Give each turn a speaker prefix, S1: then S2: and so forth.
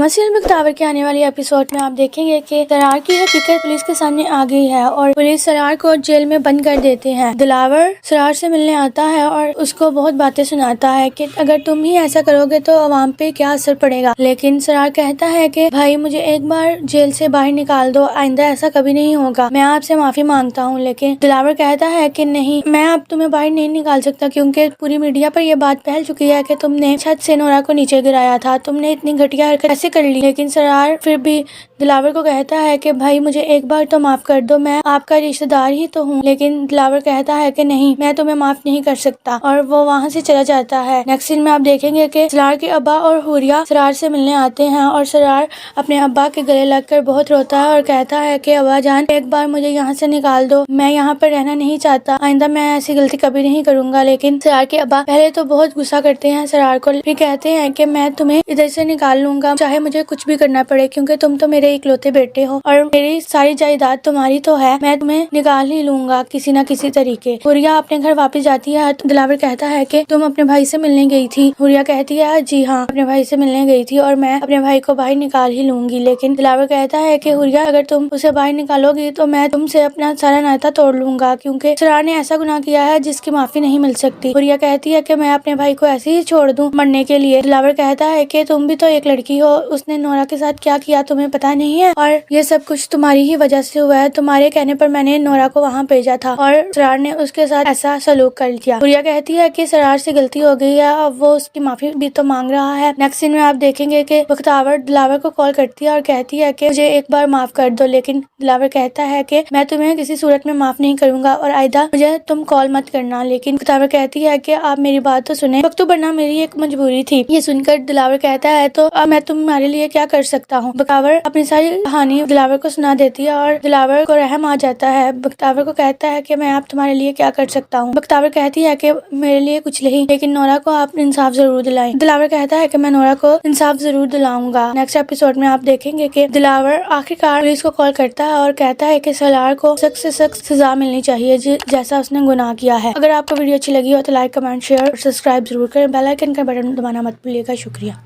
S1: Drama serial मुख्तावर के आने वाली एपिसोड में आप देखेंगे कि सरार की हकीकत पुलिस के सामने आ गई है और पुलिस सरार को जेल में बंद कर देते हैं। दिलावर सरार से मिलने आता है और उसको बहुत बातें सुनाता है कि अगर तुम ही ऐसा करोगे तो अवाम पे क्या असर पड़ेगा। लेकिन सरार कहता है कि भाई मुझे एक बार जेल से बाहर निकाल दो, आइंदा ऐसा कभी नहीं होगा, मैं आपसे माफी मांगता हूँ। लेकिन दिलावर कहता है कि नहीं, मैं अब तुम्हें बाहर नहीं निकाल सकता क्योंकि पूरी मीडिया पर यह बात फैल चुकी है कि तुमने छत से नोरा को नीचे गिराया था, तुमने इतनी घटिया हरकत कैसे कर ली। लेकिन सरार फिर भी दिलावर को कहता है कि भाई मुझे एक बार तो माफ कर दो, मैं आपका रिश्तेदार ही तो हूँ। लेकिन दिलावर कहता है कि नहीं, मैं तुम्हें माफ नहीं कर सकता और वो वहाँ से चला जाता है। नेक्स्ट सीन में आप देखेंगे कि सरार के अब्बा और हुरिया सरार से मिलने आते हैं और सरार अपने अब्बा के गले लगकर बहुत रोता है और कहता है कि अब्बा जान, एक बार मुझे यहाँ से निकाल दो, मैं यहाँ पर रहना नहीं चाहता, आइंदा मैं ऐसी गलती कभी नहीं करूंगा। लेकिन सरार के अब्बा पहले तो बहुत गुस्सा करते हैं सरार को, फिर कहते हैं कि मैं तुम्हें इधर से निकाल लूंगा, चाहे मुझे कुछ भी करना पड़े, क्योंकि तुम तो मेरे इकलौते बेटे हो और मेरी सारी जायदाद तुम्हारी तो है, मैं तुम्हें निकाल ही लूंगा किसी न किसी तरीके। हुरिया अपने घर वापस जाती है तो दिलावर कहता है कि तुम अपने भाई से मिलने गई थी। हुरिया कहती है जी हाँ, अपने भाई से मिलने गई थी और मैं अपने भाई को बाहर निकाल ही लूंगी। लेकिन दिलावर कहता है कि हुरिया, अगर तुम उसे बाहर निकालोगी तो मैं तुमसे अपना सारा नाता तोड़ लूंगा, क्योंकि सरार ने ऐसा गुनाह किया है जिसकी माफी नहीं मिल सकती। हुरिया कहती है कि मैं अपने भाई को ऐसे ही छोड़ दूं मरने के लिए। दिलावर कहता है कि तुम भी तो एक लड़की हो, उसने नोरा के साथ क्या किया तुम्हें पता नहीं है और ये सब कुछ तुम्हारी ही वजह से हुआ है, तुम्हारे कहने पर मैंने नोरा को वहाँ भेजा था और सरार ने उसके साथ ऐसा सलूक कर लिया। हुरिया कहती है कि सरार से गलती हो गई है, अब वो उसकी माफी भी तो मांग रहा है। नेक्स्ट सीन में आप देखेंगे कि मुख्तावर दिलावर को कॉल करती है और कहती है कि मुझे एक बार माफ कर दो। लेकिन दिलावर कहता है कि मैं तुम्हें किसी सूरत में माफ नहीं करूंगा और आइंदा मुझे तुम कॉल मत करना। लेकिन मुख्तावर कहती है कि आप मेरी बात तो सुने, वक्त तो बनना मेरी एक मजबूरी थी। ये सुनकर दिलावर कहता है तो अब मैं तुम्हारे लिए क्या कर सकता हूँ। मुख्तावर अपनी सारी कहानी दिलावर को सुना देती है और दिलावर को रहम आ जाता है। मुख्तावर को कहता है कि मैं आप तुम्हारे लिए क्या कर सकता हूँ। मुख्तावर कहती है कि मेरे लिए कुछ नहीं, लेकिन नोरा को आप इंसाफ जरूर दिलाएं। दिलावर कहता है कि मैं नोरा को इंसाफ जरूर दिलाऊंगा। नेक्स्ट एपिसोड में आप देखेंगे कि दिलावर आखिरकार पुलिस को कॉल करता है और कहता है कि सरार को सख्त से सख्त सजा मिलनी चाहिए जैसा उसने गुनाह किया है। अगर आपको वीडियो अच्छी लगी हो तो लाइक, कमेंट, शेयर और सब्सक्राइब जरूर करें। बेल आइकन का बटन दबाना मत भूलिएगा। शुक्रिया।